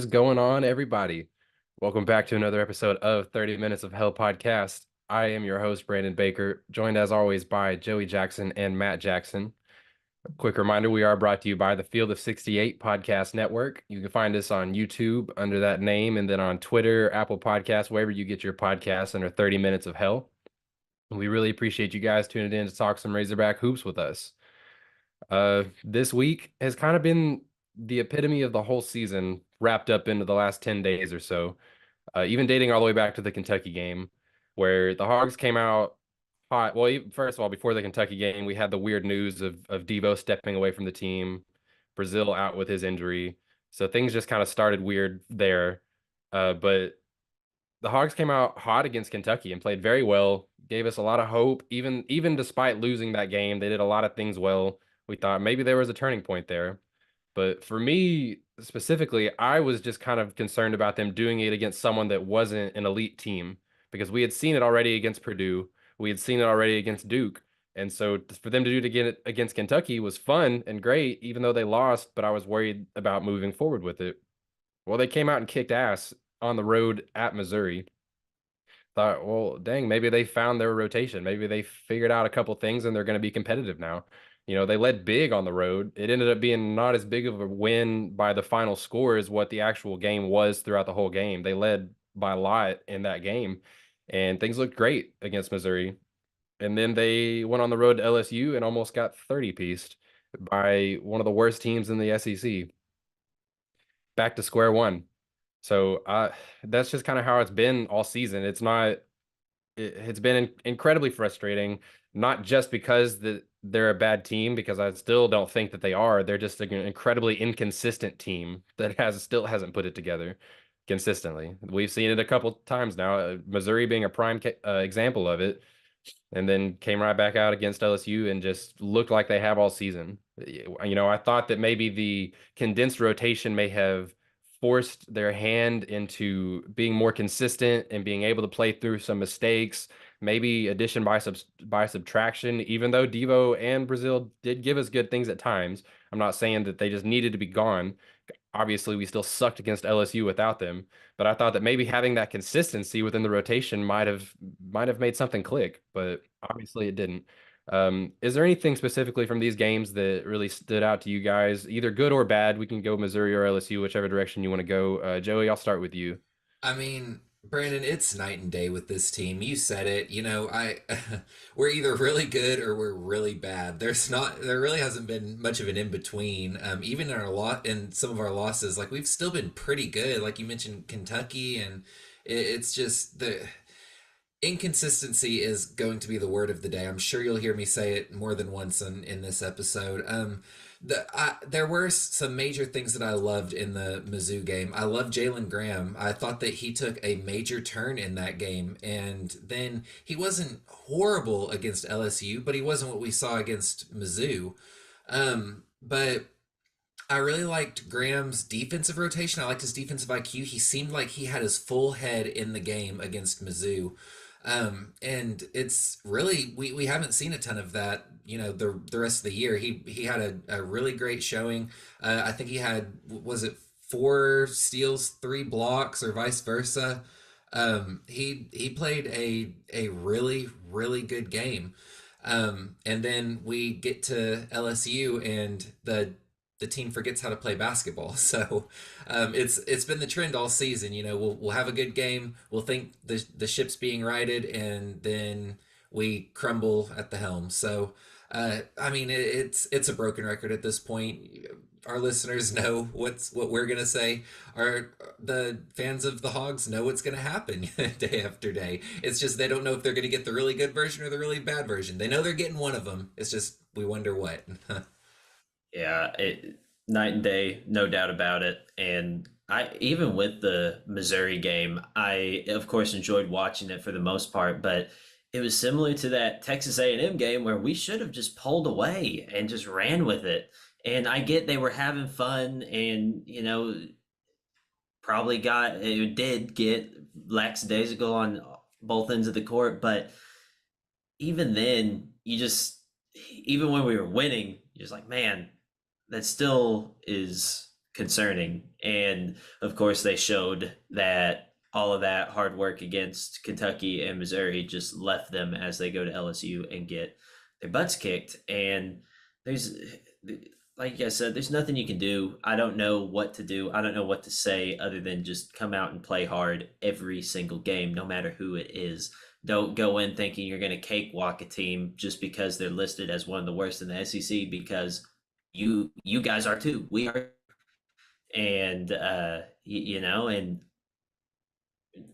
is going on, everybody? Welcome back to another episode of 30 Minutes of Hell podcast. I am your host, Brandon Baker, joined as always by Joey Jackson and Matt Jackson. Quick reminder, we are brought to you by the Field of 68 Podcast Network. You can find us on YouTube under that name, and then on Twitter, Apple Podcasts, wherever you get your podcasts under 30 Minutes of Hell. We really appreciate you guys tuning in to talk some Razorback hoops with us. This week has kind of been the epitome of the whole season wrapped up into the last 10 days or so. Even dating all the way back to the Kentucky game, where the Hogs came out hot. Well, first of all, before the Kentucky game, we had the weird news of Devo stepping away from the team, Brazil out with his injury. So things just kind of started weird there. But the Hogs came out hot against Kentucky and played very well, gave us a lot of hope. Even despite losing that game, they did a lot of things well. We thought maybe there was a turning point there. But for me specifically, I was just kind of concerned about them doing it against someone that wasn't an elite team because we had seen it already against Purdue. We had seen it already against Duke. And so for them to do it again against Kentucky was fun and great, even though they lost, but I was worried about moving forward with it. Well, they came out and kicked ass on the road at Missouri. Thought, well, dang, maybe they found their rotation. Maybe they figured out a couple things and they're going to be competitive now. They led big on the road. It ended up being not as big of a win by the final score as what the actual game was throughout the whole game. They led by a lot in that game, and things looked great against Missouri. And then they went on the road to LSU and almost got 30-pieced by one of the worst teams in the SEC. Back to square one. So that's just kind of how it's been all season. It's been incredibly frustrating, not just because they're a bad team, because I still don't think that they are. They're just an incredibly inconsistent team that still hasn't put it together consistently. We've seen it a couple times now, Missouri being a prime example of it, and then came right back out against LSU and just looked like they have all season. I thought that maybe the condensed rotation may have forced their hand into being more consistent and being able to play through some mistakes, maybe addition by subtraction, even though Devo and Brazil did give us good things at times. I'm not saying that they just needed to be gone. Obviously, we still sucked against LSU without them, but I thought that maybe having that consistency within the rotation might have made something click, but obviously it didn't. Is there anything specifically from these games that really stood out to you guys, either good or bad? We can go Missouri or LSU, whichever direction you want to go. Joey, I'll start with you. I mean, Brandon, it's night and day with this team. You said it. We're either really good or we're really bad. There really hasn't been much of an in between. Even in some of our losses, like we've still been pretty good. Like you mentioned, Kentucky, and it's just the inconsistency is going to be the word of the day. I'm sure you'll hear me say it more than once in this episode. There were some major things that I loved in the Mizzou game. I love Jalen Graham. I thought that he took a major turn in that game, and then he wasn't horrible against LSU, but he wasn't what we saw against Mizzou. But I really liked Graham's defensive rotation. I liked his defensive IQ. He seemed like he had his full head in the game against Mizzou. And it's really we haven't seen a ton of that, the rest of the year. He had a really great showing. I think he had, was it 4 steals, 3 blocks, or vice versa. He played a really really good game. And then we get to LSU and the team forgets how to play basketball. So it's been the trend all season. We'll have a good game. We'll think the ship's being righted, and then we crumble at the helm. So I mean, it's a broken record at this point. Our listeners know what we're gonna say. The fans of the Hogs know what's gonna happen day after day. It's just they don't know if they're gonna get the really good version or the really bad version. They know they're getting one of them. It's just we wonder what. Yeah, night and day, no doubt about it. And I even with the Missouri game, I of course enjoyed watching it for the most part, but it was similar to that Texas A&M game where we should have just pulled away and just ran with it. And I get they were having fun and probably did get lackadaisical on both ends of the court, but even then, even when we were winning, you're just like, man, that still is concerning. And of course, they showed that all of that hard work against Kentucky and Missouri just left them as they go to LSU and get their butts kicked. And there's, like I said, there's nothing you can do. I don't know what to do. I don't know what to say other than just come out and play hard every single game, no matter who it is. Don't go in thinking you're going to cakewalk a team just because they're listed as one of the worst in the SEC, because you guys are too. We are, and and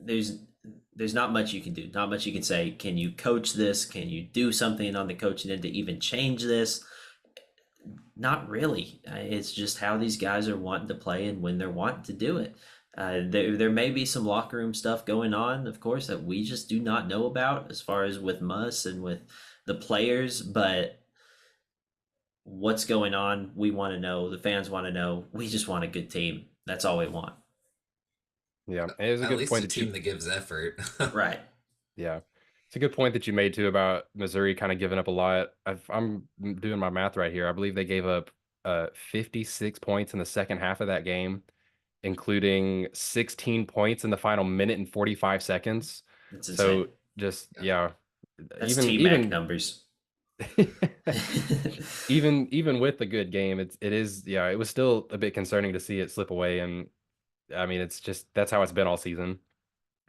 there's there's not much you can do, not much you can say. Can you coach this? Can you do something on the coaching end to even change this? Not really. It's just how these guys are wanting to play and when they're wanting to do it. There may be some locker room stuff going on, of course, that we just do not know about as far as with Muss and with the players, but what's going on, we want to know. The fans want to know. We just want a good team. That's all we want. Yeah, and it was a At good least point a that you team that gives effort. Right. Yeah. It's a good point that you made too about Missouri kind of giving up a lot. I'm doing my math right here. I believe they gave up 56 points in the second half of that game, including 16 points in the final minute and 45 seconds. It's insane. So just Yeah. yeah, That's even T-Mac numbers. even with the good game, it is yeah, it was still a bit concerning to see it slip away. And I mean, it's just that's how it's been all season.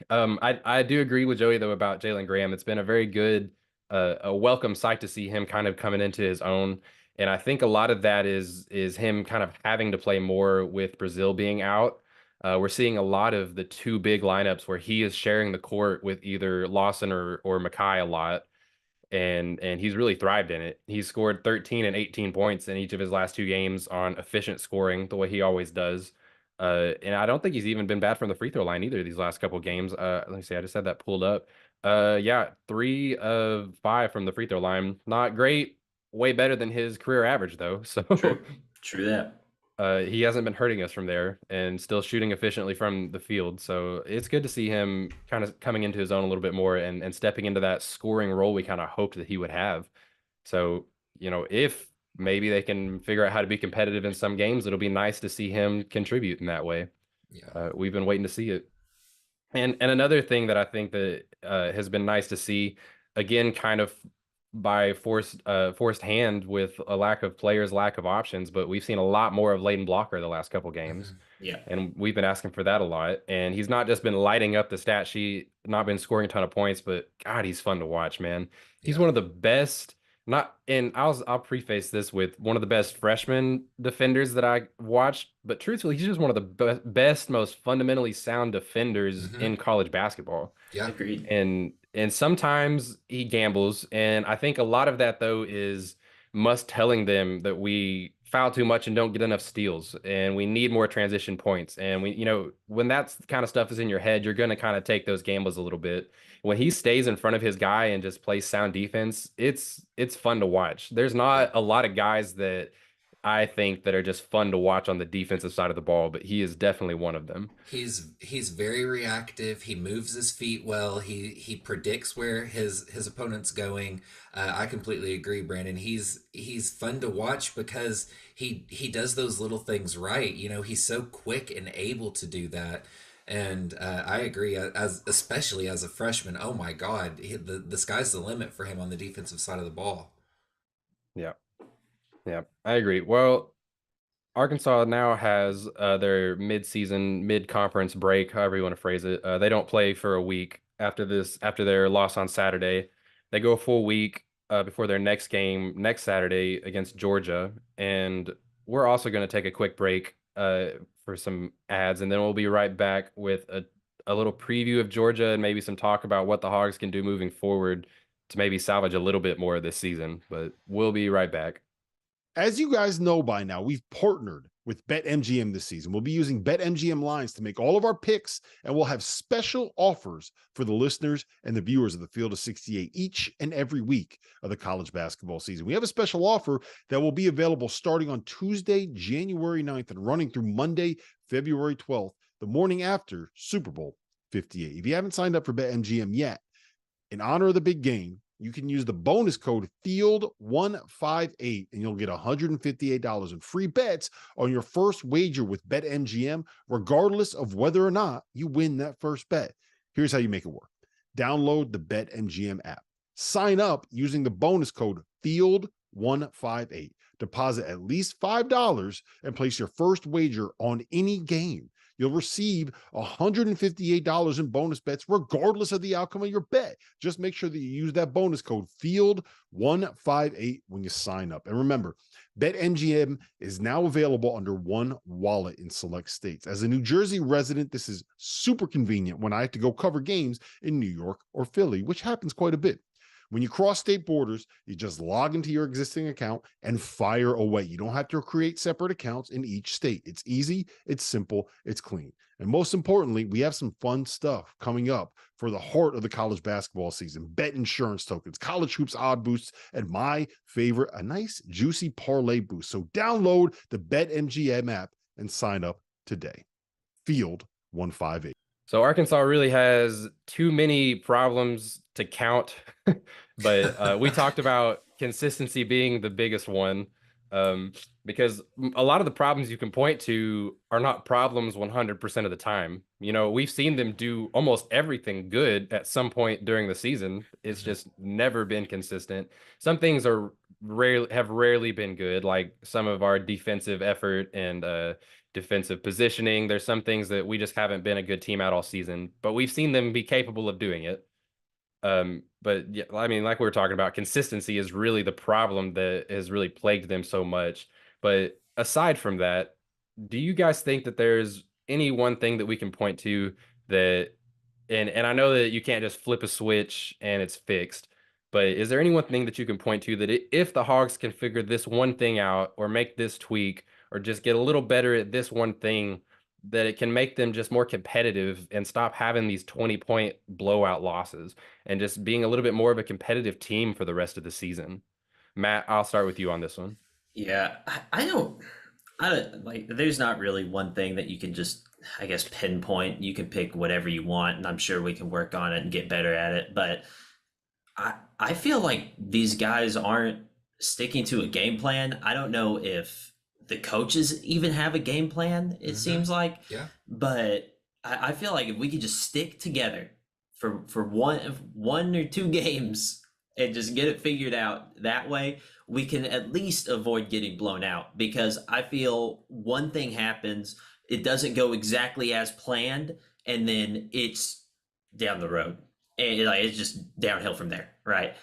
I do agree with Joey though about Jalen Graham. It's been a very good, a welcome sight to see him kind of coming into his own. And I think a lot of that is him kind of having to play more with Brazil being out. We're seeing a lot of the two big lineups where he is sharing the court with either Lawson or Mackay a lot, and he's really thrived in it. He's scored 13 and 18 points in each of his last two games on efficient scoring, the way he always does. And I don't think he's even been bad from the free throw line either these last couple of games. Let me see, I just had that pulled up. Yeah, 3 of 5 from the free throw line. Not great, way better than his career average though. So True. True that. he hasn't been hurting us from there and still shooting efficiently from the field. So it's good to see him kind of coming into his own a little bit more and stepping into that scoring role we kind of hoped that he would have. So, if maybe they can figure out how to be competitive in some games, it'll be nice to see him contribute in that way. Yeah. We've been waiting to see it. And another thing that I think that has been nice to see, again, kind of by forced hand with a lack of players, lack of options, but we've seen a lot more of Leighton Blocker the last couple games. Mhm. Yeah. And we've been asking for that a lot. And he's not just been lighting up the stat sheet, not been scoring a ton of points, but God, he's fun to watch, man. He's Yeah. one of the best, not and I'll preface this with one of the best freshman defenders that I watched, but truthfully, he's just one of the best, most fundamentally sound defenders Hmm. in college basketball. Yeah. Agreed. And sometimes he gambles, and I think a lot of that though is Muss telling them that we foul too much and don't get enough steals, and we need more transition points. And when that kind of stuff is in your head, you're going to kind of take those gambles a little bit. When he stays in front of his guy and just plays sound defense, it's fun to watch. There's Yeah. not a lot of guys that I think that are just fun to watch on the defensive side of the ball, but he is definitely one of them. He's very reactive. He moves his feet well. He predicts where his opponent's going. I completely agree, Brandon. He's fun to watch because he does those little things right. He's so quick and able to do that. And I agree, as especially as a freshman. Oh my God, the sky's the limit for him on the defensive side of the ball. Yeah, yeah, I agree. Well, Arkansas now has their mid-season, mid-conference break, however you want to phrase it. They don't play for a week after their loss on Saturday. They go a full week before their next game next Saturday against Georgia. And we're also going to take a quick break for some ads, and then we'll be right back with a little preview of Georgia and maybe some talk about what the Hogs can do moving forward to maybe salvage a little bit more this season. But we'll be right back. As you guys know by now, we've partnered with BetMGM this season. We'll be using BetMGM lines to make all of our picks, and we'll have special offers for the listeners and the viewers of the Field of 68 each and every week of the college basketball season. We have a special offer that will be available starting on Tuesday, January 9th and running through Monday, February 12th, the morning after Super Bowl 58. If you haven't signed up for BetMGM yet, in honor of the big game, you can use the bonus code FIELD158 and you'll get $158 in free bets on your first wager with BetMGM, regardless of whether or not you win that first bet. Here's how you make it work. Download the BetMGM app. Sign up using the bonus code FIELD158. Deposit at least $5 and place your first wager on any game. You'll receive $158 in bonus bets regardless of the outcome of your bet. Just make sure that you use that bonus code FIELD158 when you sign up. And remember, BetMGM is now available under one wallet in select states. As a New Jersey resident, this is super convenient when I have to go cover games in New York or Philly, which happens quite a bit. When you cross state borders, you just log into your existing account and fire away. You don't have to create separate accounts in each state. It's easy, it's simple, it's clean. And most importantly, we have some fun stuff coming up for the heart of the college basketball season. Bet insurance tokens, college hoops odd boosts, and my favorite, a nice juicy parlay boost. So download the BetMGM app and sign up today. Field 158. So Arkansas really has too many problems to count, but we talked about consistency being the biggest one, because a lot of the problems you can point to are not problems 100% of the time. You know, we've seen them do almost everything good at some point during the season. It's just never been consistent. Some things have rarely been good, like some of our defensive effort and defensive positioning. There's some things that we just haven't been a good team at all season, but we've seen them be capable of doing it. But yeah, I mean, like we were talking about, consistency is really the problem that has really plagued them so much. But aside from that, do you guys think that there's any one thing that we can point to that, and I know that you can't just flip a switch and it's fixed, but is there any one thing that you can point to that if the Hogs can figure this one thing out or make this tweak or just get a little better at this one thing, that it can make them just more competitive and stop having these 20-point blowout losses and just being a little bit more of a competitive team for the rest of the season? Matt, I'll start with you on this one. Yeah, I don't like, there's not really one thing that you can just, I guess, pinpoint. You can pick whatever you want, and I'm sure we can work on it and get better at it. But I feel like these guys aren't sticking to a game plan. I don't know if the coaches even have a game plan, it seems like. Yeah. But I feel like if we could just stick together for one or two games and just get it figured out that way, we can at least avoid getting blown out. Because I feel one thing happens, it doesn't go exactly as planned, and then it's down the road. And it's just downhill from there, right?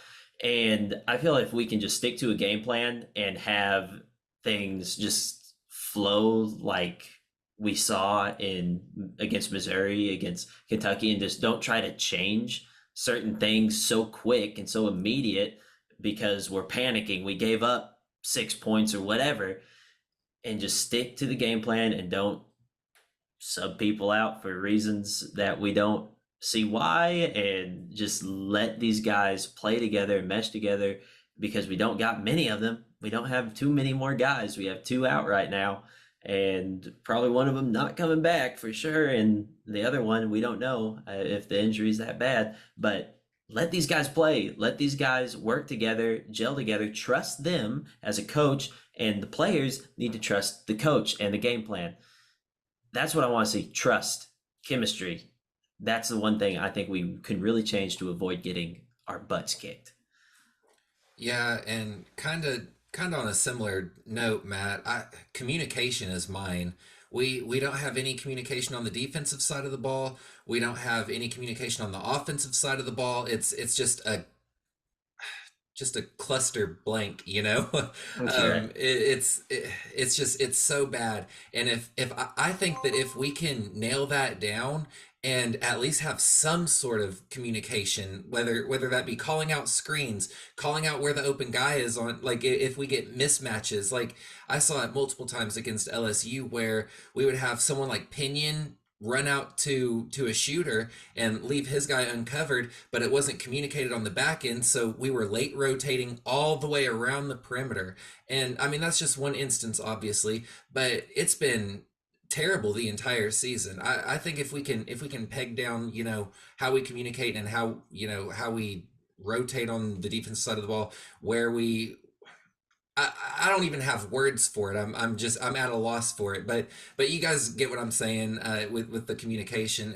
And I feel like if we can just stick to a game plan and have things just flow like we saw against Missouri, against Kentucky, and just don't try to change certain things so quick and so immediate because we're panicking. We gave up 6 points or whatever, and just stick to the game plan and don't sub people out for reasons that we don't see why, and just let these guys play together and mesh together, because we don't got many of them. We don't have too many more guys. We have 2 out right now, and probably one of them not coming back for sure, and the other one we don't know if the injury is that bad. But let these guys play. Let these guys work together, gel together. Trust them as a coach, and the players need to trust the coach and the game plan. That's what I want to see. Trust, chemistry. That's the one thing I think we can really change to avoid getting our butts kicked. Yeah, and kind of on a similar note, Matt, communication is mine. We don't have any communication on the defensive side of the ball. We don't have any communication on the offensive side of the ball. It's just a cluster blank, you know. Right. It's so bad. And if I think that if we can nail that down and at least have some sort of communication, whether that be calling out screens, calling out where the open guy is on, like if we get mismatches, like I saw it multiple times against LSU where we would have someone like Pinion run out to a shooter and leave his guy uncovered, but it wasn't communicated on the back end, so we were late rotating all the way around the perimeter. And I mean, that's just one instance, obviously, but it's been terrible the entire season. I think if we can peg down, you know, how we communicate and how we rotate on the defensive side of the ball, where I don't even have words for it. I'm at a loss for it. But you guys get what I'm saying with the communication.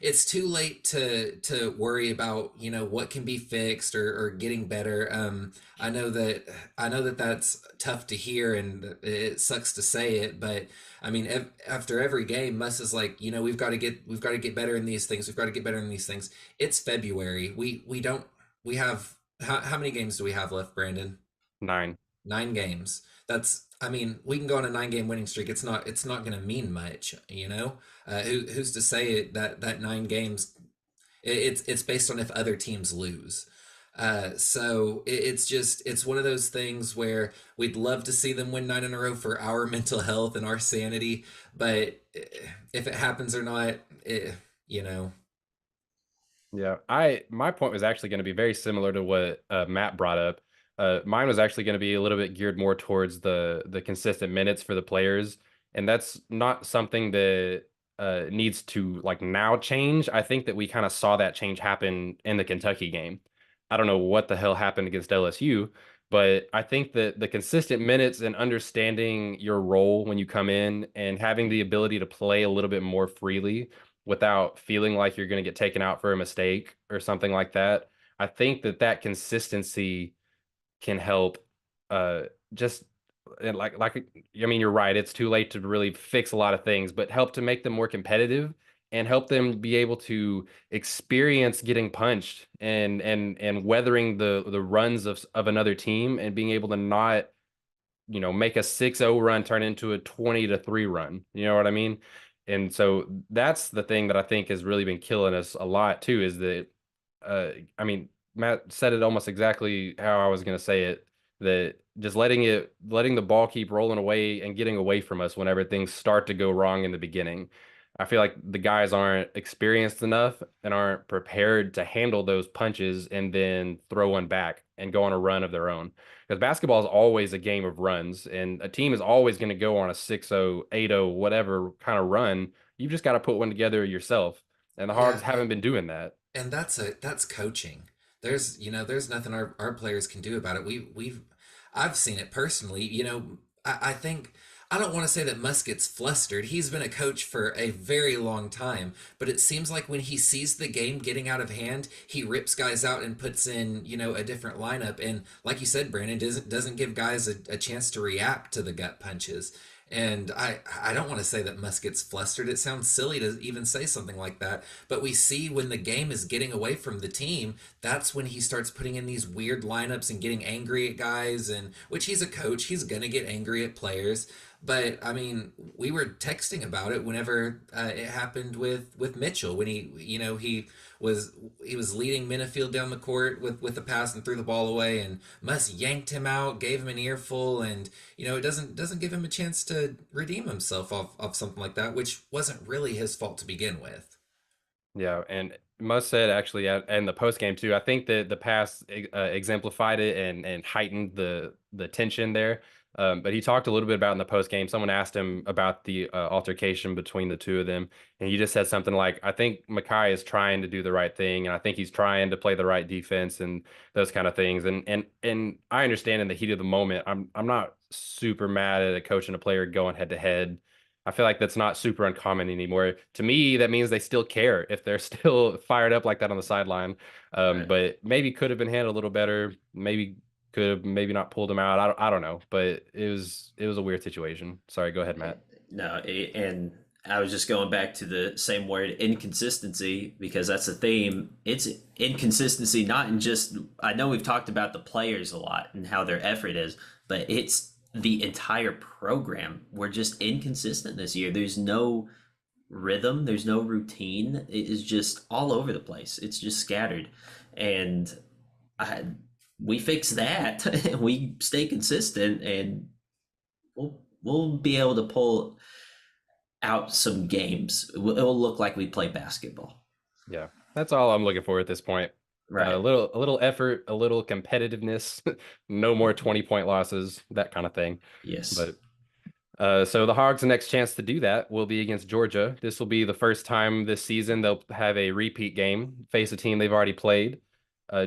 It's too late to worry about what can be fixed or getting better. I know that that's tough to hear and it sucks to say it, but I mean after every game, Muss is like, we've got to get better in these things. We've got to get better in these things. It's February. We don't we have how many games do we have left, Brandon? 9. 9 games. That's I mean, we can go on a 9 game winning streak. It's not going to mean much, you know. Who's to say that 9 games? It's based on if other teams lose. So it's one of those things where we'd love to see them win 9 in a row for our mental health and our sanity, but if it happens or not, you know. Yeah, my point was actually going to be very similar to what Matt brought up. Mine was actually going to be a little bit geared more towards the consistent minutes for the players, and that's not something that needs to like now change. I think that we kind of saw that change happen in the Kentucky game. I don't know what the hell happened against LSU, but I think that the consistent minutes and understanding your role when you come in and having the ability to play a little bit more freely without feeling like you're going to get taken out for a mistake or something like that. I think that that consistency can help uh just and like I mean you're right, it's too late to really fix a lot of things, but help to make them more competitive and help them be able to experience getting punched and weathering the runs of another team and being able to not make a 6-0 run turn into a 20-3 run. You know what I mean? And so that's the thing that I think has really been killing us a lot too, is that uh I mean, Matt said it almost exactly how I was going to say it, that just letting the ball keep rolling away and getting away from us whenever things start to go wrong in the beginning. I feel like the guys aren't experienced enough and aren't prepared to handle those punches and then throw one back and go on a run of their own. Because basketball is always a game of runs, and a team is always going to go on a 6-0, 8-0, whatever kind of run. You've just got to put one together yourself. And the Yeah, Hogs haven't been doing that. and that's coaching. There's nothing our players can do about it. I've seen it personally. I think I don't want to say that Musk gets flustered. He's been a coach for a very long time, but it seems like when he sees the game getting out of hand, he rips guys out and puts in, a different lineup. And like you said, Brandon doesn't give guys a chance to react to the gut punches. And I don't want to say that Musk gets flustered. It sounds silly to even say something like that. But we see when the game is getting away from the team, that's when he starts putting in these weird lineups and getting angry at guys. And which he's a coach, he's gonna get angry at players. But I mean, we were texting about it whenever it happened with Mitchell when was he was leading Minifield down the court with the pass and threw the ball away, and Muss yanked him out, gave him an earful, and it doesn't give him a chance to redeem himself off something like that, which wasn't really his fault to begin with. Yeah, and Musk said actually in the post game too. I think that the pass exemplified it and heightened the tension there. But he talked a little bit about in the post game. Someone asked him about the altercation between the two of them, and he just said something like, "I think Makai is trying to do the right thing, and I think he's trying to play the right defense and those kind of things." And I understand in the heat of the moment, I'm not super mad at a coach and a player going head to head. I feel like that's not super uncommon anymore. To me, that means they still care if they're still fired up like that on the sideline. Right. But maybe could have been handled a little better. Maybe could have maybe not pulled him out. I don't know, but it was a weird situation. Sorry, go ahead, Matt. No, and I was just going back to the same word, inconsistency, because that's the theme. It's inconsistency, not in just, I know we've talked about the players a lot and how their effort is, but it's the entire program. We're just inconsistent this year. There's no rhythm, there's no routine. It is just all over the place. It's just scattered. And I, we fix that, and we stay consistent, and we'll be able to pull out some games. It'll look like we play basketball. Yeah, that's all I'm looking for at this point. A Right. little effort, a little competitiveness, no more 20-point losses, that kind of thing. Yes. But so the Hogs' next chance to do that will be against Georgia. This will be the first time this season they'll have a repeat game, face a team they've already played.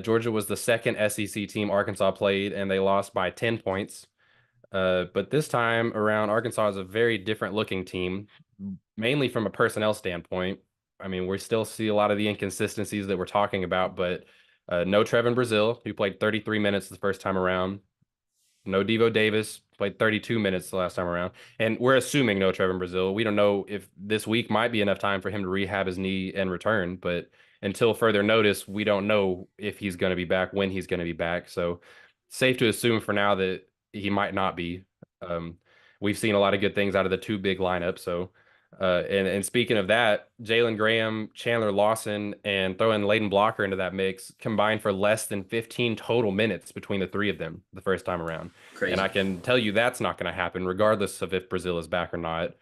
Georgia was the second SEC team Arkansas played, and they lost by 10 points. But this time around, Arkansas is a very different looking team, mainly from a personnel standpoint. I mean, we still see a lot of the inconsistencies that we're talking about, but no Trevin Brazil, who played 33 minutes the first time around. No Devo Davis, played 32 minutes the last time around. And we're assuming no Trevor Brazil. We don't know if this week might be enough time for him to rehab his knee and return, but until further notice, we don't know if he's going to be back, when he's going to be back. So safe to assume for now that he might not be. Um, we've seen a lot of good things out of the two big lineups. So and speaking of that, Jalen Graham, Chandler Lawson, and throwing Layden Blocker into that mix combined for less than 15 total minutes between the three of them the first time around. And Crazy. I can tell you that's not going to happen, regardless of if Brazil is back or not.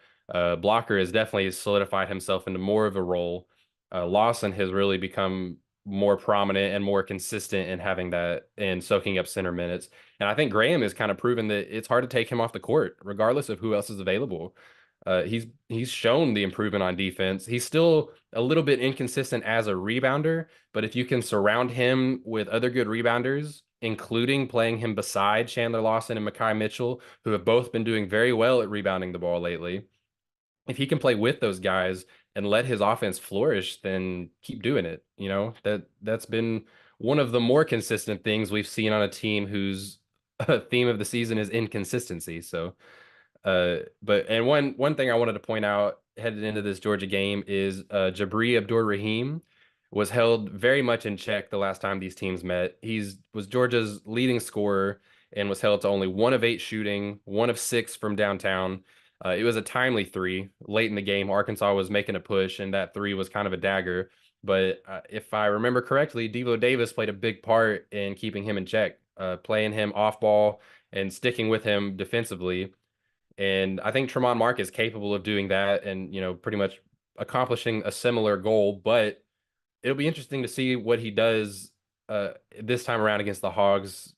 Blocker has definitely solidified himself into more of a role. Lawson has really become more prominent and more consistent in having that and soaking up center minutes. And I think Graham has kind of proven that it's hard to take him off the court, regardless of who else is available. He's shown the improvement on defense. He's still a little bit inconsistent as a rebounder, but if you can surround him with other good rebounders, including playing him beside Chandler Lawson and Makai Mitchell, who have both been doing very well at rebounding the ball lately, if he can play with those guys and let his offense flourish, then keep doing it. You know, that's been one of the more consistent things we've seen on a team whose theme of the season is inconsistency. So but and one thing I wanted to point out headed into this Georgia game is Jabri Abdur-Rahim was held very much in check the last time these teams met. He's was Georgia's leading scorer and was held to only 1 of 8 shooting, 1 of 6 from downtown. It was a timely three late in the game. Arkansas was making a push, and that three was kind of a dagger. But if I remember correctly, Devo Davis played a big part in keeping him in check, playing him off ball and sticking with him defensively. And I think Tremont Mark is capable of doing that and, pretty much accomplishing a similar goal. But it'll be interesting to see what he does this time around against the Hogs.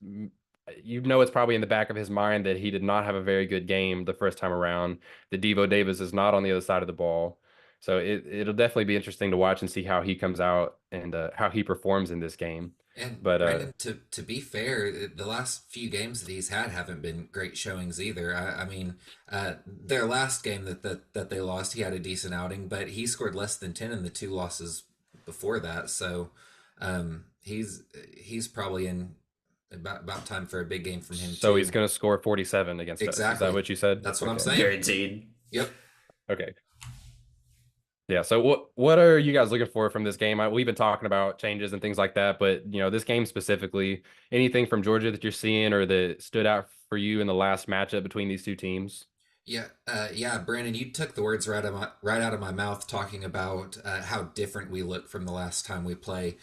It's probably in the back of his mind that he did not have a very good game the first time around. The Devo Davis is not on the other side of the ball. So it'll definitely be interesting to watch and see how he comes out and how he performs in this game. And But Brandon, to be fair, the last few games that he's had haven't been great showings either. I mean, their last game that they lost, he had a decent outing, but he scored less than 10 in the two losses before that. So he's probably in about time for a big game from him so he's too. going to score 47 against us. Is that Exactly. what you said? That's what I'm Okay. saying. Guaranteed. Yep. Okay. Yeah. So what are you guys looking for from this game? We've been talking about changes and things like that, but this game specifically, anything from Georgia that you're seeing or that stood out for you in the last matchup between these two teams? Yeah, Brandon, you took the words right out of my mouth, talking about how different we look from the last time we played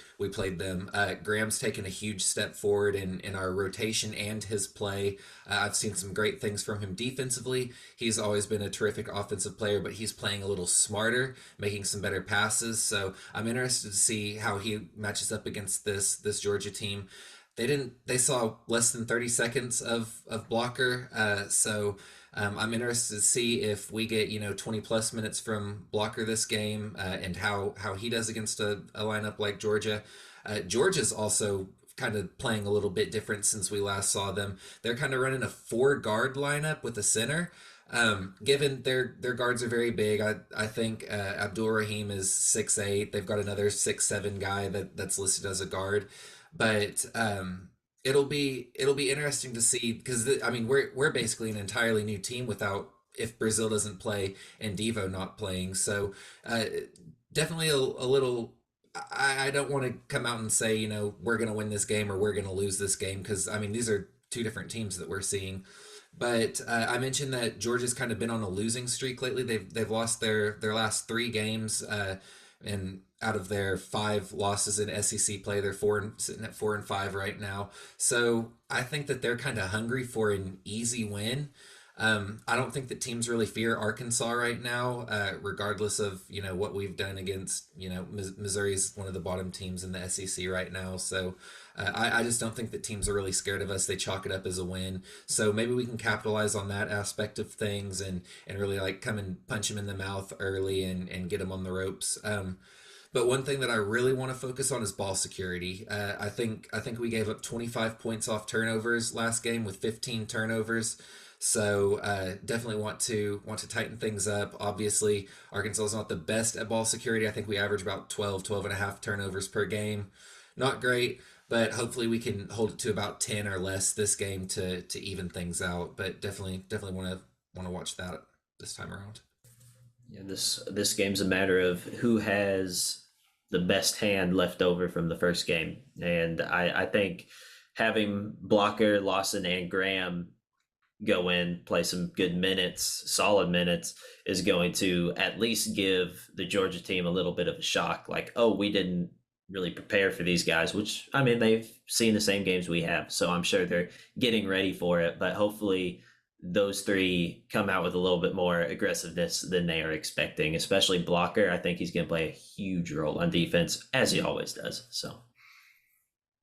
them. Graham's taken a huge step forward in our rotation and his play. I've seen some great things from him defensively. He's always been a terrific offensive player, but he's playing a little smarter, making some better passes. So I'm interested to see how he matches up against this Georgia team. They saw less than 30 seconds of blocker, so. I'm interested to see if we get 20 plus minutes from blocker this game, and how he does against a lineup like Georgia. Georgia's also kind of playing a little bit different since we last saw them. They're kind of running a 4 guard lineup with a center. Given their guards are very big, I think Abdul Rahim is 6'8". They've got another 6'7" guy that's listed as a guard, but it'll be interesting to see, because I mean we're basically an entirely new team without, if Brazil doesn't play and Devo not playing. So definitely a little. I don't want to come out and say we're going to win this game or we're going to lose this game, because I mean these are two different teams that we're seeing. But I mentioned that Georgia's kind of been on a losing streak lately. They've lost their last 3 games, and out of their 5 losses in SEC play, they're sitting at 4-5 right now. So I think that they're kind of hungry for an easy win. I don't think that teams really fear Arkansas right now, regardless of what we've done against Missouri's one of the bottom teams in the SEC right now. So I just don't think that teams are really scared of us. They chalk it up as a win. So maybe we can capitalize on that aspect of things and really like come and punch them in the mouth early and get them on the ropes. But one thing that I really want to focus on is ball security. I think we gave up 25 points off turnovers last game with 15 turnovers. So definitely want to tighten things up. Obviously, Arkansas is not the best at ball security. I think we average about 12 and a half turnovers per game. Not great, but hopefully we can hold it to about 10 or less this game to even things out. But definitely want to watch that this time around. Yeah, this game's a matter of who has the best hand left over from the first game, and I think having Blocker, Lawson, and Graham go in, play some good minutes, solid minutes, is going to at least give the Georgia team a little bit of a shock. Like, oh, we didn't really prepare for these guys, which I mean, they've seen the same games we have. So I'm sure they're getting ready for it. But hopefully, those three come out with a little bit more aggressiveness than they are expecting, especially Blocker. I think he's going to play a huge role on defense, as he always does. So,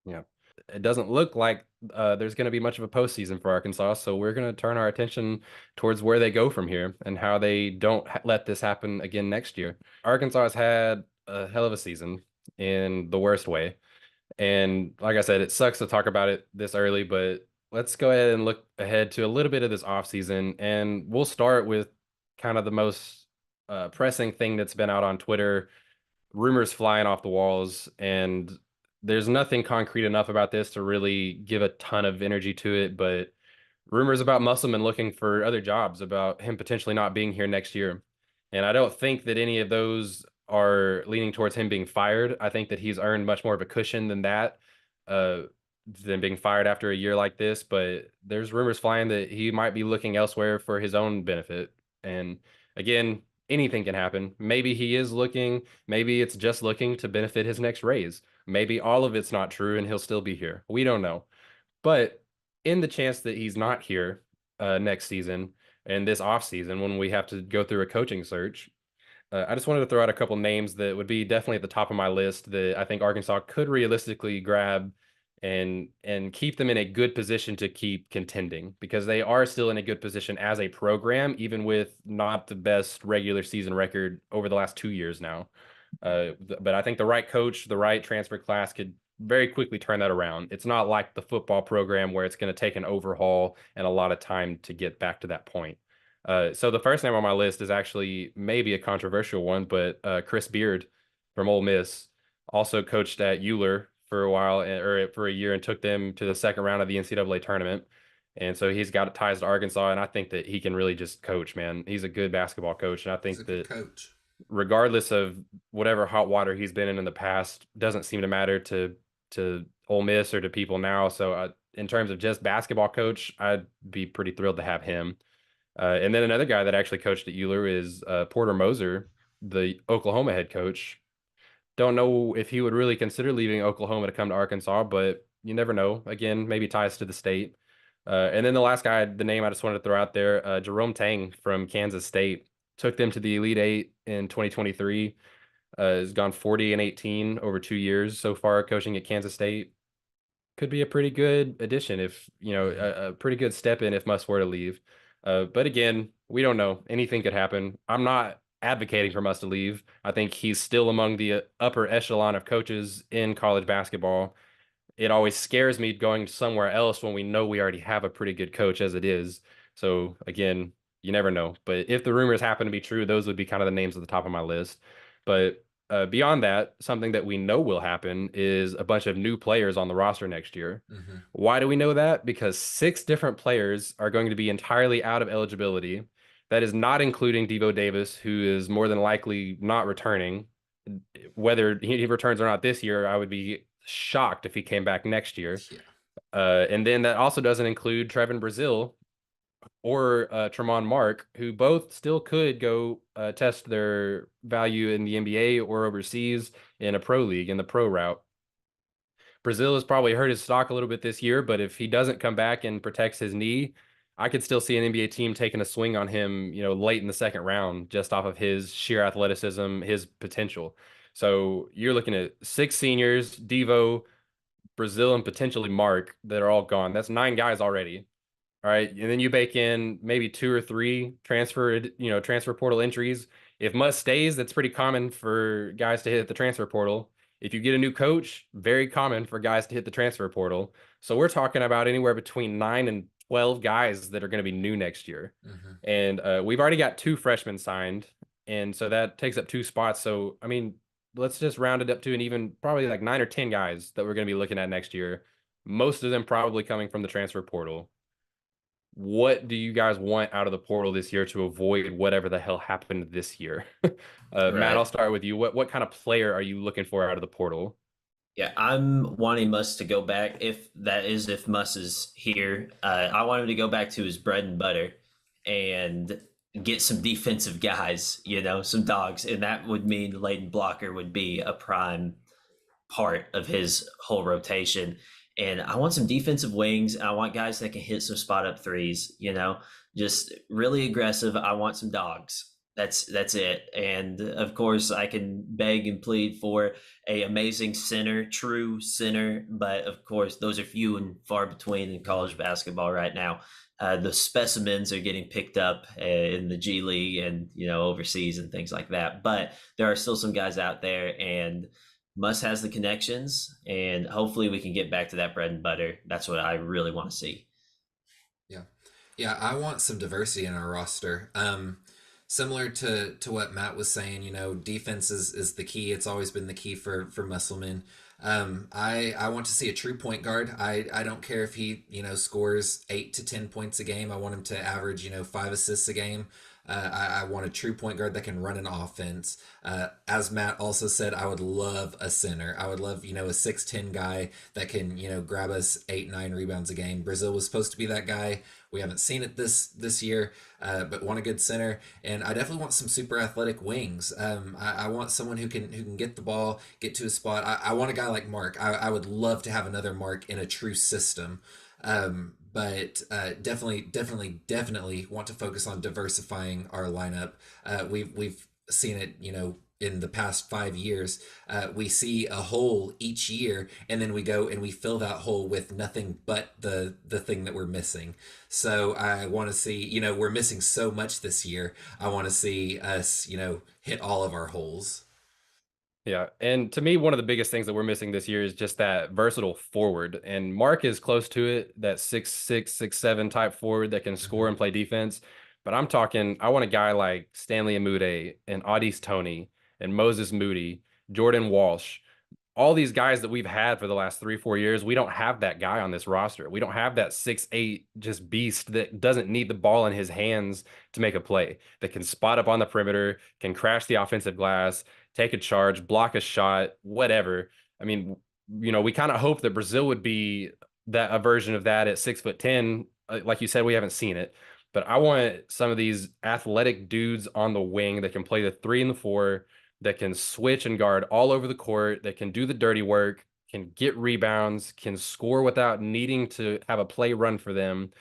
Yeah. It doesn't look like there's going to be much of a postseason for Arkansas, so we're going to turn our attention towards where they go from here and how they don't let this happen again next year. Arkansas has had a hell of a season in the worst way. And like I said, it sucks to talk about it this early, but let's go ahead and look ahead to a little bit of this offseason. And we'll start with kind of the most pressing thing that's been out on Twitter, rumors flying off the walls. And there's nothing concrete enough about this to really give a ton of energy to it. But rumors about Musselman looking for other jobs, about him potentially not being here next year. And I don't think that any of those are leaning towards him being fired. I think that he's earned much more of a cushion than that, uh, than being fired after a year like this. But there's rumors flying that he might be looking elsewhere for his own benefit. And again, anything can happen. Maybe he is looking, maybe it's just looking to benefit his next raise. Maybe all of it's not true and he'll still be here. We don't know. But in the chance that he's not here next season and this off season when we have to go through a coaching search, I just wanted to throw out a couple names that would be definitely at the top of my list that I think Arkansas could realistically grab and keep them in a good position to keep contending because they are still in a good position as a program, even with not the best regular season record over the last 2 years now. But I think the right coach, the right transfer class could very quickly turn that around. It's not like the football program where it's going to take an overhaul and a lot of time to get back to that point. So the first name on my list is actually maybe a controversial one, but Chris Beard from Ole Miss also coached at Euler for a while or for a year and took them to the second round of the NCAA tournament. And so he's got ties to Arkansas, and I think that he can really just coach, man. He's a good basketball coach, and I He's a think good that coach. regardless of whatever hot water he's been in the past, doesn't seem to matter to Ole Miss or to people now. So in terms of just basketball coach, I'd be pretty thrilled to have him. And then another guy that actually coached at Euler is Porter Moser, the Oklahoma head coach. Don't know if he would really consider leaving Oklahoma to come to Arkansas, but you never know. Again, maybe ties to the state. And then the last guy, the name I just wanted to throw out there, Jerome Tang from Kansas State, took them to the Elite Eight in 2023. Has gone 40 and 18 over 2 years so far coaching at Kansas State. Could be a pretty good addition if, a pretty good step in if Muss were to leave. But again, we don't know. Anything could happen. I'm not advocating for Muss to leave. I think he's still among the upper echelon of coaches in college basketball. It always scares me going somewhere else when we know we already have a pretty good coach as it is. So again, you never know. But if the rumors happen to be true, those would be kind of the names at the top of my list. But beyond that, something that we know will happen is a bunch of new players on the roster next year. Mm-hmm. Why do we know that? Because 6 different players are going to be entirely out of eligibility. That is not including Devo Davis, who is more than likely not returning. Whether he returns or not this year, I would be shocked if he came back next year. Yeah. And then that also doesn't include Trevin Brazil or Tremont Mark, who both still could go test their value in the NBA or overseas in a pro league in the pro route. Brazil has probably hurt his stock a little bit this year, but if he doesn't come back and protects his knee, I could still see an NBA team taking a swing on him, late in the second round, just off of his sheer athleticism, his potential. So you're looking at 6 seniors, Devo, Brazil, and potentially Mark that are all gone. That's 9 guys already. All right. And then you bake in maybe 2 or 3 transfer portal entries. If Muss stays, that's pretty common for guys to hit the transfer portal. If you get a new coach, very common for guys to hit the transfer portal. So we're talking about anywhere between 9 and 12 guys that are going to be new next year. Mhm. And we've already got 2 freshmen signed. And so that takes up 2 spots. So, I mean, let's just round it up to an even probably like 9 or 10 guys that we're going to be looking at next year. Most of them probably coming from the transfer portal. What do you guys want out of the portal this year to avoid whatever the hell happened this year? Matt, Right. I'll start with you. What kind of player are you looking for out of the portal? Yeah, I'm wanting Muss to go back if Muss is here. I want him to go back to his bread and butter and get some defensive guys, some dogs, and that would mean Leighton Blocker would be a prime part of his whole rotation. And I want some defensive wings. I want guys that can hit some spot up threes, just really aggressive. I want some dogs. That's it. And of course, I can beg and plead for a amazing center, true center, but of course, those are few and far between in college basketball right now. The specimens are getting picked up in the G League and overseas and things like that. But there are still some guys out there, and Muss has the connections, and hopefully we can get back to that bread and butter. That's what I really want to see. Yeah. Yeah, I want some diversity in our roster. Similar to what Matt was saying, defense is the key. It's always been the key for Musselman. I want to see a true point guard. I don't care if he, scores 8 to 10 points a game. I want him to average, 5 assists a game. I want a true point guard that can run an offense. As Matt also said, I would love a center. I would love, a 6'10" guy that can, grab us 8, 9 rebounds a game. Brazil was supposed to be that guy. We haven't seen it this year, but want a good center, and I definitely want some super athletic wings. I want someone who can get the ball, get to a spot. I want a guy like Mark. I would love to have another Mark in a true system. But definitely want to focus on diversifying our lineup. We've seen it, in the past 5 years. We see a hole each year, and then we go and we fill that hole with nothing but the thing that we're missing. So I want to see, we're missing so much this year. I want to see us, hit all of our holes. Yeah, and to me, one of the biggest things that we're missing this year is just that versatile forward. And Mark is close to it, that 6'6", 6'7" type forward that can score Hmm. and play defense. But I'm talking, I want a guy like Stanley Amude and Audis Tony and Moses Moody, Jordan Walsh, all these guys that we've had for the last 3, 4 years. We don't have that guy on this roster. We don't have that 6'8" just beast that doesn't need the ball in his hands to make a play, that can spot up on the perimeter, can crash the offensive glass, take a charge, block a shot, whatever. I mean, we kind of hope that Brazil would be that a version of that at 6'10". Like you said, we haven't seen it, but I want some of these athletic dudes on the wing that can play the 3 and the 4, that can switch and guard all over the court, that can do the dirty work, can get rebounds, can score without needing to have a play run for them.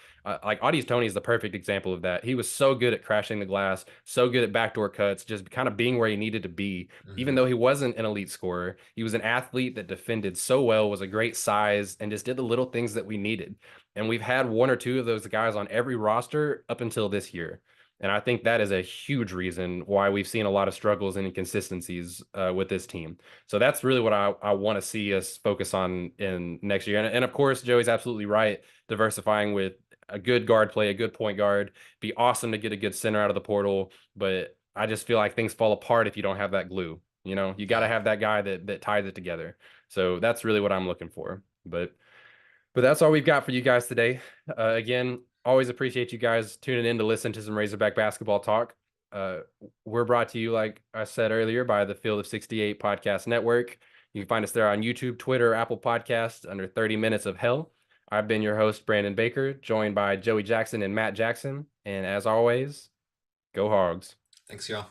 Like Audie's Tony is the perfect example of that. He was so good at crashing the glass, so good at backdoor cuts, just kind of being where he needed to be. Even Hmm. though he wasn't an elite scorer, he was an athlete that defended so well, was a great size, and just did the little things that we needed. And we've had 1 or 2 of those guys on every roster up until this year. And I think that is a huge reason why we've seen a lot of struggles and inconsistencies with this team. So that's really what I want to see us focus on in next year. And of course, Joey's absolutely right. Diversifying with a good guard play, a good point guard. Be awesome to get a good center out of the portal. But I just feel like things fall apart if you don't have that glue. You got to Yeah. have that guy that ties it together. So that's really what I'm looking for. But that's all we've got for you guys today. Again, always appreciate you guys tuning in to listen to some Razorback basketball talk. Uh, we're brought to you, like I said earlier, by the Field of 68 Podcast Network. You can find us there on YouTube, Twitter, Apple Podcasts under 30 Minutes of Hell. I've been your host, Brandon Baker, joined by Joey Jackson and Matt Jackson. And as always, go Hogs. Thanks, y'all.